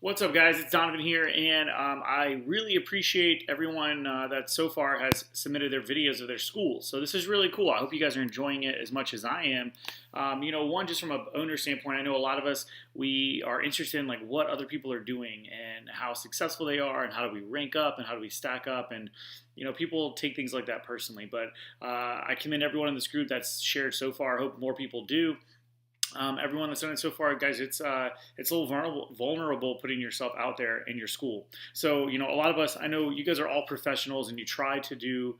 What's up, guys? It's Donovan here, and I really appreciate everyone that so far has submitted their videos of their schools. So this is really cool. I hope you guys are enjoying it as much as I am. One, just from an owner standpoint, I know a lot of us, we are interested in like what other people are doing and how successful they are and how do we rank up and how do we stack up, and people take things like that personally. But I commend everyone in this group that's shared so far. I hope more people do. Everyone that's done it so far, guys, it's a little vulnerable putting yourself out there in your school. So, a lot of us, I know you guys are all professionals and you try to do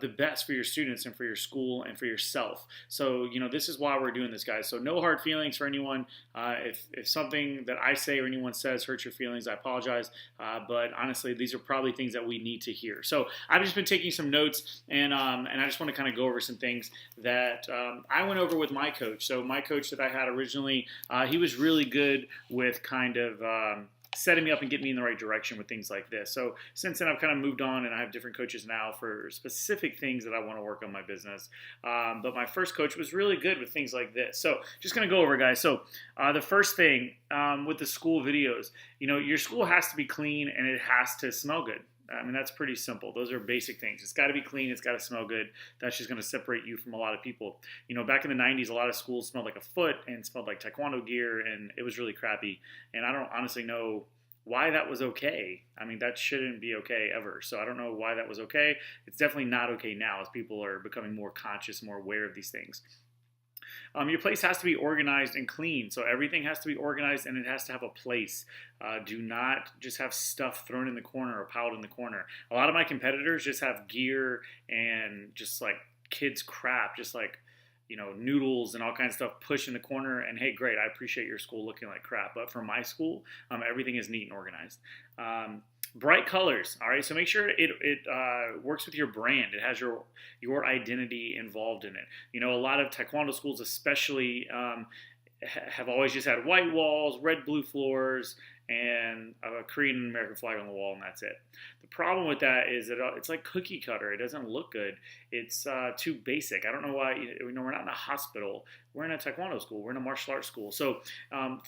the best for your students and for your school and for yourself. So, this is why we're doing this, guys. So no hard feelings for anyone. If something that I say or anyone says hurts your feelings, I apologize. But honestly, these are probably things that we need to hear. So I've just been taking some notes, and I just want to kind of go over some things that I went over with my coach. So my coach that I had originally, he was really good with kind of setting me up and getting me in the right direction with things like this. So since then, I've kind of moved on, and I have different coaches now for specific things that I want to work on my business. But my first coach was really good with things like this. So just going to go over, guys. So the first thing with the school videos, your school has to be clean and it has to smell good. I mean, that's pretty simple. Those are basic things. It's got to be clean. It's got to smell good. That's just going to separate you from a lot of people. Back in the 90s, a lot of schools smelled like a foot and smelled like taekwondo gear, and it was really crappy. And I don't honestly know why that was okay. I mean, that shouldn't be okay ever. So I don't know why that was okay. It's definitely not okay now as people are becoming more conscious, more aware of these things. Your place has to be organized and clean. So everything has to be organized and it has to have a place. Do not just have stuff thrown in the corner or piled in the corner. A lot of my competitors just have gear and just like kids crap, just like, noodles and all kinds of stuff pushed in the corner. And hey, great, I appreciate your school looking like crap. But for my school, everything is neat and organized. Bright colors, all right? So make sure it works with your brand. It has your identity involved in it. A lot of taekwondo schools especially have always just had white walls, red, blue floors, and a Korean and American flag on the wall, and that's it. The problem with that is that it's like cookie cutter. It doesn't look good. It's too basic. I don't know why. We're not in a hospital. We're in a taekwondo school. We're in a martial arts school. So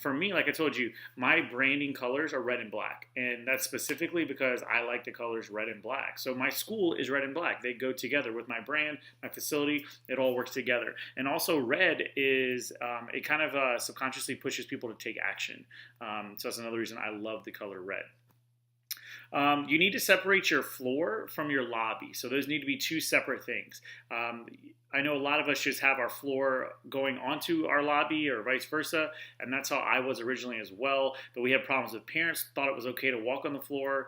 for me, like I told you, my branding colors are red and black, and that's specifically because I like the colors red and black. So my school is red and black. They go together with my brand, my facility. It all works together. And also red is it kind of subconsciously pushes people to take action. So that's another reason I love the color red. You need to separate your floor from your lobby. So those need to be two separate things. I know a lot of us just have our floor going onto our lobby or vice versa, and that's how I was originally as well. But we had problems with parents thought it was okay to walk on the floor.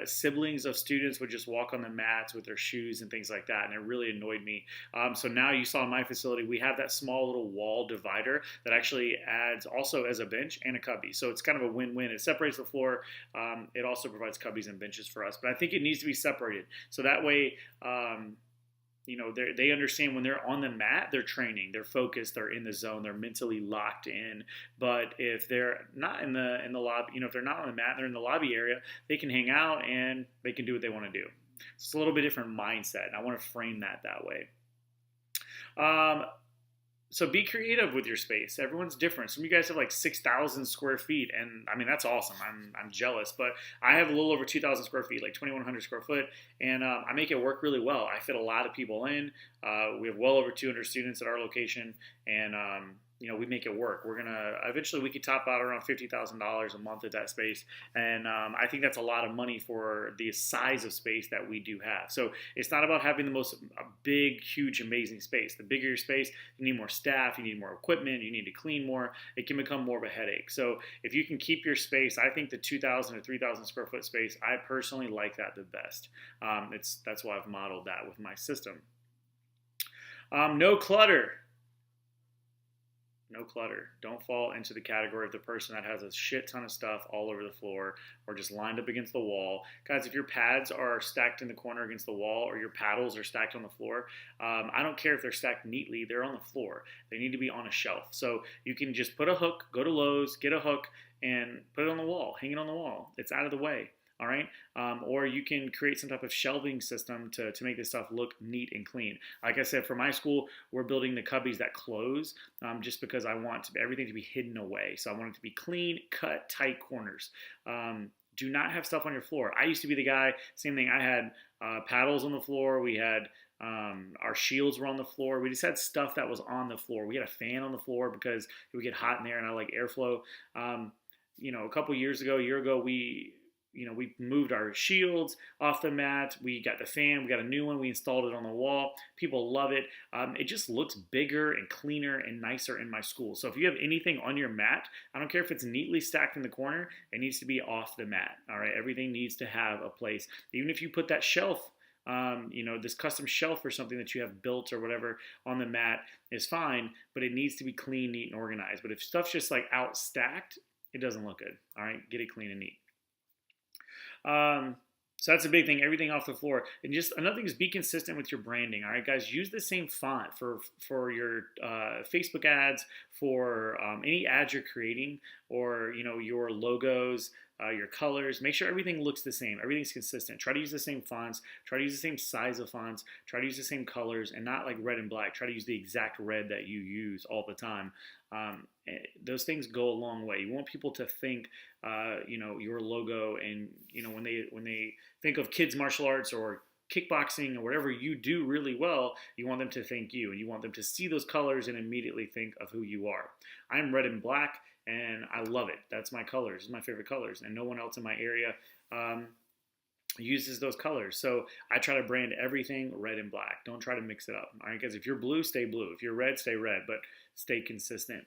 Siblings of students would just walk on the mats with their shoes and things like that, and it really annoyed me. So now you saw in my facility, we have that small little wall divider that actually adds also as a bench and a cubby. So it's kind of a win-win. It separates the floor. It also provides cubbies and benches for us, but I think it needs to be separated. So that way, they understand when they're on the mat, they're training, they're focused, they're in the zone, they're mentally locked in. But if they're not in the lobby, if they're not on the mat, they're in the lobby area, they can hang out and they can do what they want to do. It's a little bit different mindset, and I want to frame that way. So be creative with your space. Everyone's different. Some of you guys have like 6,000 square feet, and I mean, that's awesome. I'm jealous, but I have a little over 2,000 square feet, like 2,100 square foot, and I make it work really well. I fit a lot of people in. We have well over 200 students at our location, and we make it work. We're gonna eventually we could top out around $50,000 a month at that space, and I think that's a lot of money for the size of space that we do have. So it's not about having the most big, huge, amazing space. The bigger your space, you need more staff, you need more equipment, you need to clean more. It can become more of a headache. So if you can keep your space, I think the 2,000 or 3,000 square foot space, I personally like that the best. That's why I've modeled that with my system. No clutter. No clutter. Don't fall into the category of the person that has a shit ton of stuff all over the floor or just lined up against the wall. Guys, if your pads are stacked in the corner against the wall or your paddles are stacked on the floor, I don't care if they're stacked neatly. They're on the floor. They need to be on a shelf. So you can just put a hook, go to Lowe's, get a hook, and put it on the wall. Hang it on the wall. It's out of the way. All right, or you can create some type of shelving system to make this stuff look neat and clean. Like I said, for my school, we're building the cubbies that close, just because I want everything to be hidden away. So I want it to be clean, cut, tight corners. Do not have stuff on your floor. I used to be the guy, same thing. I had paddles on the floor. We had our shields were on the floor. We just had stuff that was on the floor. We had a fan on the floor because it would get hot in there, and I like airflow. A couple years ago, a year ago, we moved our shields off the mat. We got the fan. We got a new one. We installed it on the wall. People love it. It just looks bigger and cleaner and nicer in my school. So if you have anything on your mat, I don't care if it's neatly stacked in the corner, it needs to be off the mat. All right, everything needs to have a place. Even if you put that shelf, this custom shelf or something that you have built or whatever on the mat is fine, but it needs to be clean, neat, and organized. But if stuff's just like out stacked, it doesn't look good. All right, get it clean and neat. So that's a big thing, everything off the floor. And just another thing is be consistent with your branding. All right, guys, use the same font for your Facebook ads, for any ads you're creating, or your logos, your colors. Make sure everything looks the same. Everything's consistent. Try to use the same fonts. Try to use the same size of fonts. Try to use the same colors, and not like red and black. Try to use the exact red that you use all the time. Those things go a long way. You want people to think, your logo, and when they think of kids martial arts or kickboxing or whatever you do really well, you want them to thank you, and you want them to see those colors and immediately think of who you are. I'm red and black, and I love it. That's my colors. It's my favorite colors, and no one else in my area uses those colors. So I try to brand everything red and black. Don't try to mix it up. All right, guys, if you're blue, stay blue. If you're red, stay red, but stay consistent.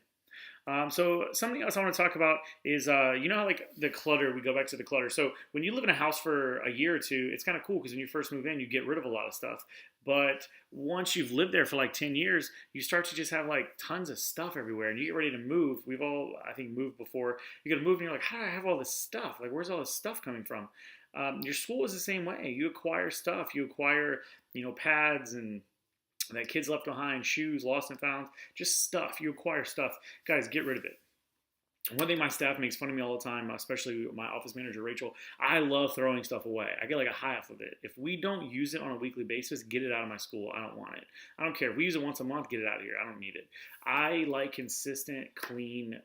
So something else I want to talk about is, how like the clutter, we go back to the clutter. So when you live in a house for a year or two, it's kind of cool because when you first move in, you get rid of a lot of stuff. But once you've lived there for like 10 years, you start to just have like tons of stuff everywhere, and you get ready to move. We've all, I think, moved before. You got to move and you're like, how do I have all this stuff? Like, where's all this stuff coming from? Your school is the same way. You acquire stuff. You acquire, pads and that kids left behind, shoes, lost and found, just stuff. You acquire stuff. Guys, get rid of it. One thing my staff makes fun of me all the time, especially my office manager, Rachel, I love throwing stuff away. I get like a high off of it. If we don't use it on a weekly basis, get it out of my school. I don't want it. I don't care. If we use it once a month, get it out of here. I don't need it. I like consistent, clean,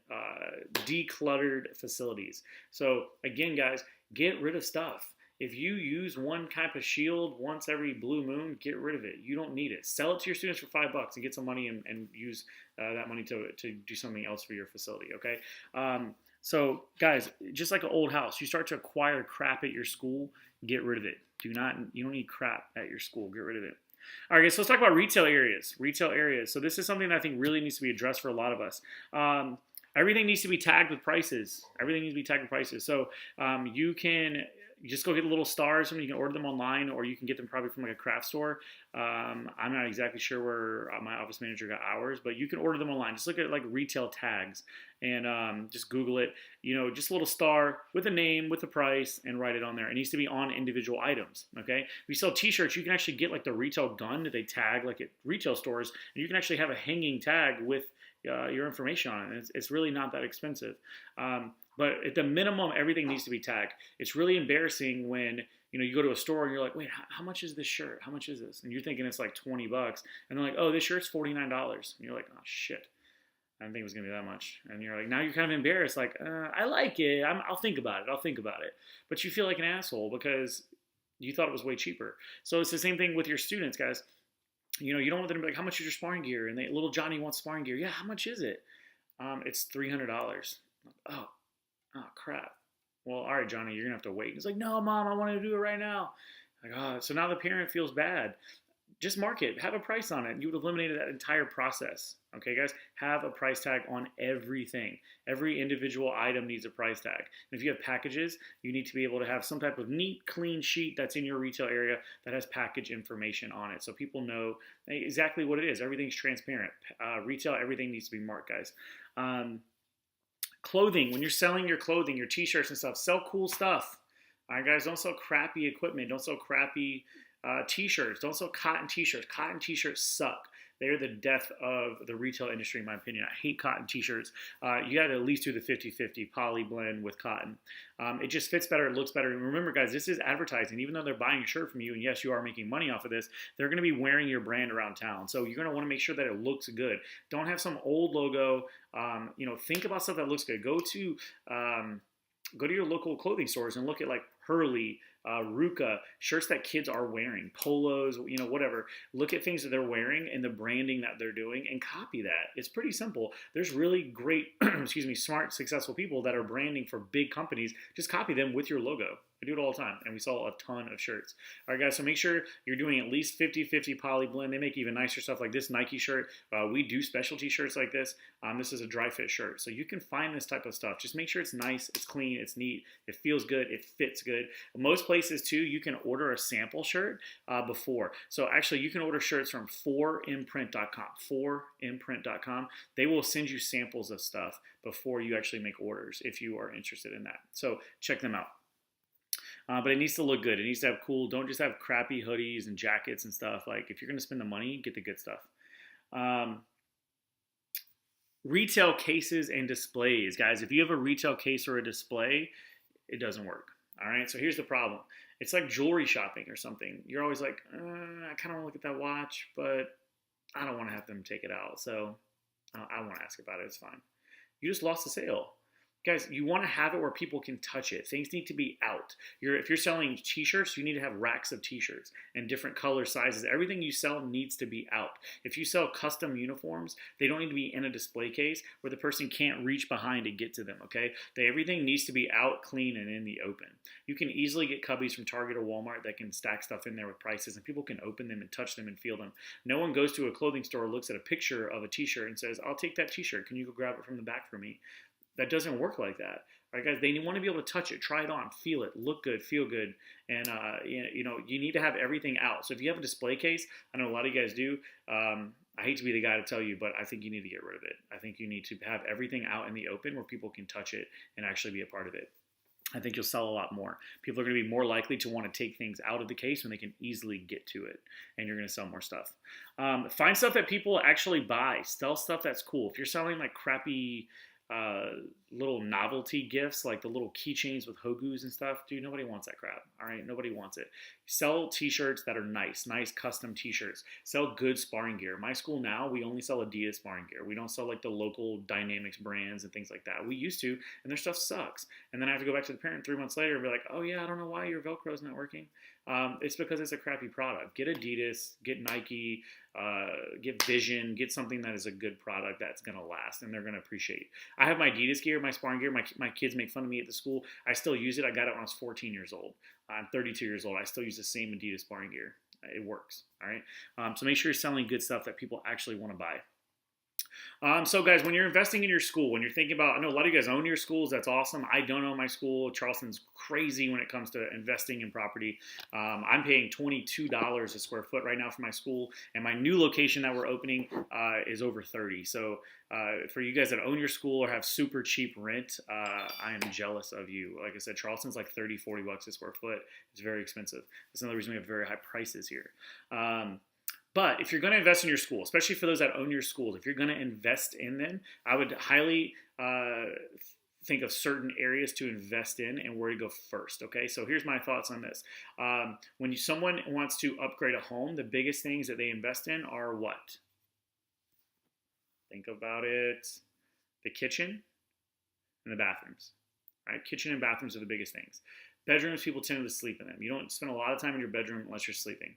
decluttered facilities. So again, guys, get rid of stuff. If you use one type of shield once every blue moon, get rid of it. You don't need it. Sell it to your students for $5 and get some money and use that money to do something else for your facility, okay? So, guys, just like an old house, you start to acquire crap at your school, get rid of it. You don't need crap at your school. Get rid of it. All right, guys, so let's talk about retail areas. Retail areas. So this is something that I think really needs to be addressed for a lot of us. Everything needs to be tagged with prices. Everything needs to be tagged with prices. So you just go get little stars, and you can order them online, or you can get them probably from like a craft store. I'm not exactly sure where my office manager got ours, but you can order them online. Just look at like retail tags and just Google it. Just a little star with a name, with the price, and write it on there. It needs to be on individual items, okay? If you sell t-shirts, you can actually get like the retail gun that they tag like at retail stores, and you can actually have a hanging tag with your information on it. It's really not that expensive. But at the minimum, everything needs to be tagged. It's really embarrassing when you go to a store and you're like, wait, how much is this shirt? How much is this? And you're thinking it's like $20, and they're like, oh, this shirt's $49. And you're like, oh shit, I didn't think it was gonna be that much. And you're like, now you're kind of embarrassed, like, I like it. I'll think about it. But you feel like an asshole because you thought it was way cheaper. So it's the same thing with your students, guys. You don't want them to be like, how much is your sparring gear? And little Johnny wants sparring gear. Yeah, how much is it? It's $300. Oh, crap. Well, all right, Johnny, you're going to have to wait. He's like, no, Mom, I want to do it right now. Like, so now the parent feels bad. Just mark it. Have a price on it. You would have eliminated that entire process. Okay, guys? Have a price tag on everything. Every individual item needs a price tag. And if you have packages, you need to be able to have some type of neat, clean sheet that's in your retail area that has package information on it, so people know exactly what it is. Everything's transparent. Retail, everything needs to be marked, guys. Clothing, when you're selling your clothing, your t-shirts and stuff, sell cool stuff. All right, guys, don't sell crappy equipment. Don't sell crappy t-shirts. Don't sell cotton t-shirts. Cotton t-shirts suck. They're the death of the retail industry, in my opinion. I hate cotton t-shirts. You got to at least do the 50-50 poly blend with cotton. It just fits better. It looks better. And remember, guys, this is advertising. Even though they're buying a shirt from you, and yes, you are making money off of this, they're going to be wearing your brand around town. So you're going to want to make sure that it looks good. Don't have some old logo. Think about stuff that looks good. Go to your local clothing stores and look at like Hurley, Ruka, shirts that kids are wearing, polos, whatever. Look at things that they're wearing and the branding that they're doing and copy that. It's pretty simple. There's really great, smart, successful people that are branding for big companies. Just copy them with your logo. I do it all the time, and we sell a ton of shirts. All right, guys, so make sure you're doing at least 50-50 poly blend. They make even nicer stuff like this Nike shirt. We do specialty shirts like this. This is a dry fit shirt, so you can find this type of stuff. Just make sure it's nice, it's clean, it's neat, it feels good, it fits good. Most places, too, you can order a sample shirt before. So actually, you can order shirts from 4imprint.com, 4imprint.com. They will send you samples of stuff before you actually make orders if you are interested in that. So check them out. But it needs to look good. It needs to have cool. Don't just have crappy hoodies and jackets and stuff. Like, if you're going to spend the money, get the good stuff. Retail cases and displays. Guys, if you have a retail case or a display, it doesn't work. All right, so here's the problem. It's like jewelry shopping or something. You're always like, I kind of want to look at that watch, but I don't want to have them take it out. So I won't ask about it. It's fine. You just lost the sale. Guys, you want to have it where people can touch it. Things need to be out. If you're selling t-shirts, you need to have racks of t-shirts and different color sizes. Everything you sell needs to be out. If you sell custom uniforms, they don't need to be in a display case where the person can't reach behind to get to them, okay? Everything needs to be out, clean, and in the open. You can easily get cubbies from Target or Walmart that can stack stuff in there with prices, and people can open them and touch them and feel them. No one goes to a clothing store, looks at a picture of a t-shirt and says, I'll take that t-shirt. Can you go grab it from the back for me? That doesn't work like that. All right, guys, they want to be able to touch it, try it on, feel it, look good, feel good. And, you need to have everything out. So if you have a display case, I know a lot of you guys do. I hate to be the guy to tell you, but I think you need to get rid of it. I think you need to have everything out in the open where people can touch it and actually be a part of it. I think you'll sell a lot more. People are going to be more likely to want to take things out of the case when they can easily get to it, and you're going to sell more stuff. Find stuff that people actually buy. Sell stuff that's cool. If you're selling like crappy little novelty gifts, like the little keychains with Hogus and stuff, dude, nobody wants that crap. All right, nobody wants it. Sell t-shirts that are nice custom t-shirts. Sell good sparring gear. My school now, we only sell Adidas sparring gear. We don't sell like the local Dynamics brands and things like that. We used to, and their stuff sucks. And then I have to go back to the parent 3 months later and be like, oh yeah, I don't know why your Velcro's not working. It's because it's a crappy product. Get Adidas, get Nike, get Vision, get something that is a good product that's going to last and they're going to appreciate. I have my Adidas gear, my sparring gear. My kids make fun of me at the school. I still use it. I got it when I was 14 years old. I'm 32 years old. I still use the same Adidas sparring gear. It works. All right. So make sure you're selling good stuff that people actually want to buy. So guys, when you're investing in your school, when you're thinking about, I know a lot of you guys own your schools. That's awesome. I don't own my school. Charleston's crazy when it comes to investing in property. I'm paying $22 a square foot right now for my school, and my new location that we're opening is over 30. So for you guys that own your school or have super cheap rent, I am jealous of you. Like I said, Charleston's like 30, 40 bucks a square foot. It's very expensive. That's another reason we have very high prices here. But if you're going to invest in your school, especially for those that own your schools, if you're going to invest in them, I would highly think of certain areas to invest in and where to go first, okay? So here's my thoughts on this. When someone wants to upgrade a home, the biggest things that they invest in are what? Think about it. The kitchen and the bathrooms, right? Kitchen and bathrooms are the biggest things. Bedrooms, people tend to sleep in them. You don't spend a lot of time in your bedroom unless you're sleeping.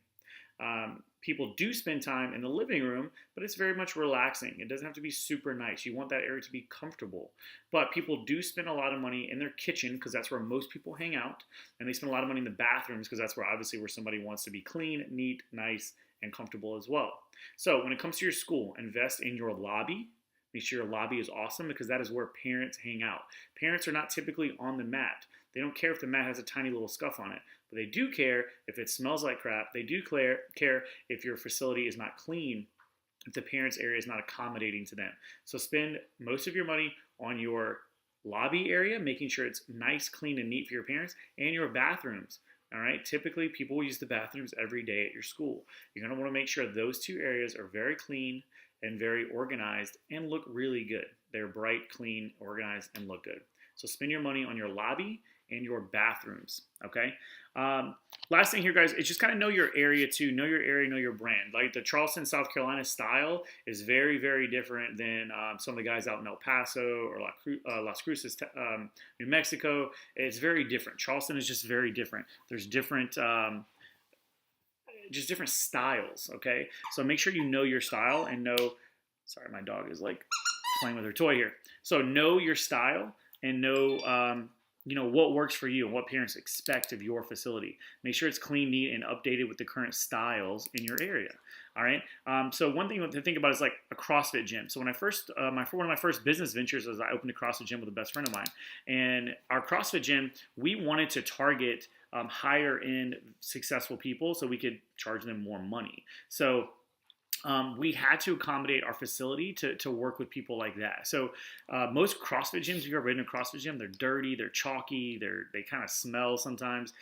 People do spend time in the living room, but it's very much relaxing. It doesn't have to be super nice. You want that area to be comfortable. But people do spend a lot of money in their kitchen because that's where most people hang out. And they spend a lot of money in the bathrooms because that's where obviously where somebody wants to be clean, neat, nice, and comfortable as well. So when it comes to your school, invest in your lobby. Make sure your lobby is awesome because that is where parents hang out. Parents are not typically on the mat. They don't care if the mat has a tiny little scuff on it, but they do care if it smells like crap. They do care if your facility is not clean, if the parents' area is not accommodating to them. So spend most of your money on your lobby area, making sure it's nice, clean, and neat for your parents, and your bathrooms. All right, typically people will use the bathrooms every day at your school. You're going to want to make sure those two areas are very clean and very organized and look really good. They're bright, clean, organized, and look good. So spend your money on your lobby and your bathrooms, okay? Last thing here, guys, is just kind of know your area too. Know your area, know your brand. Like the Charleston, South Carolina style is very, very different than some of the guys out in El Paso or Las Cruces, New Mexico. It's very different. Charleston is just very different. There's different, just different styles, okay? So make sure you know your style and know, sorry, my dog is like playing with her toy here. So know your style and know, what works for you and what parents expect of your facility. Make sure it's clean, neat, and updated with the current styles in your area. All right. So one thing to think about is like a CrossFit gym. So when I first, one of my first business ventures was I opened a CrossFit gym with a best friend of mine, and our CrossFit gym, we wanted to target higher end successful people so we could charge them more money. So we had to accommodate our facility to work with people like that. So most CrossFit gyms, if you've ever been in a CrossFit gym, they're dirty, they're chalky, they kind of smell sometimes.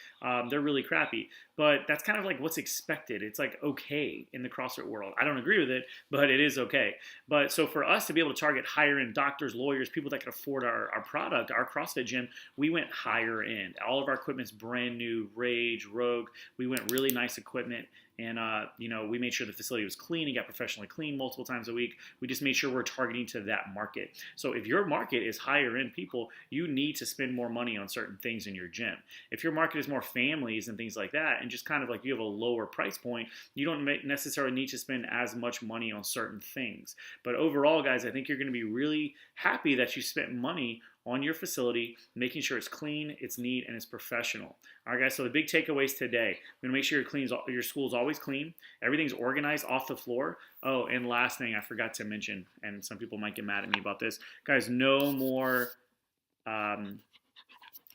They're really crappy. But that's kind of like what's expected. It's like okay in the CrossFit world. I don't agree with it, but it is okay. But so for us to be able to target higher end doctors, lawyers, people that can afford our product, our CrossFit gym, we went higher end. All of our equipment's brand new, Rage, Rogue. We went really nice equipment. And, we made sure the facility was clean and got professionally cleaned multiple times a week. We just made sure we're targeting to that market. So if your market is higher end people, you need to spend more money on certain things in your gym. If your market is more families and things like that, and just kind of like you have a lower price point, you don't necessarily need to spend as much money on certain things. But overall, guys, I think you're going to be really happy that you spent money on your facility, making sure it's clean, it's neat, and it's professional. All right, guys, so the big takeaways today, we're going to make sure your school's always clean, everything's organized off the floor. Oh, and last thing I forgot to mention, and some people might get mad at me about this, guys, no more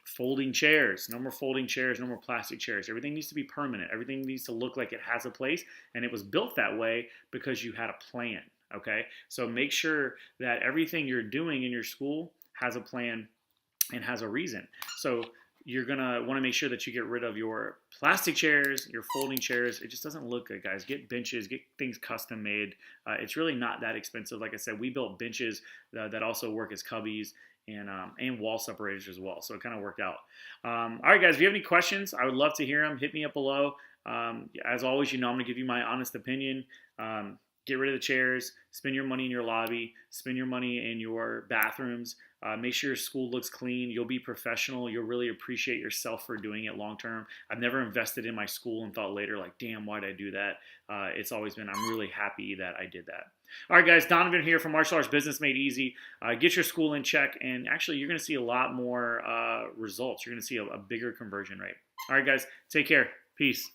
folding chairs. No more folding chairs, no more plastic chairs. Everything needs to be permanent. Everything needs to look like it has a place, and it was built that way because you had a plan, okay? So make sure that everything you're doing in your school has a plan and has a reason. So you're going to want to make sure that you get rid of your plastic chairs, your folding chairs. It just doesn't look good, guys. Get benches, get things custom made. It's really not that expensive. Like I said, we built benches that also work as cubbies and wall separators as well. So it kind of worked out. All right, guys, if you have any questions, I would love to hear them. Hit me up below. As always, I'm going to give you my honest opinion. Get rid of the chairs, spend your money in your lobby, spend your money in your bathrooms, make sure your school looks clean, you'll be professional, you'll really appreciate yourself for doing it long term. I've never invested in my school and thought later like, damn, why did I do that? It's always been, I'm really happy that I did that. All right, guys, Donovan here from Martial Arts Business Made Easy. Get your school in check, and actually you're going to see a lot more results. You're going to see a bigger conversion rate. All right, guys, take care. Peace.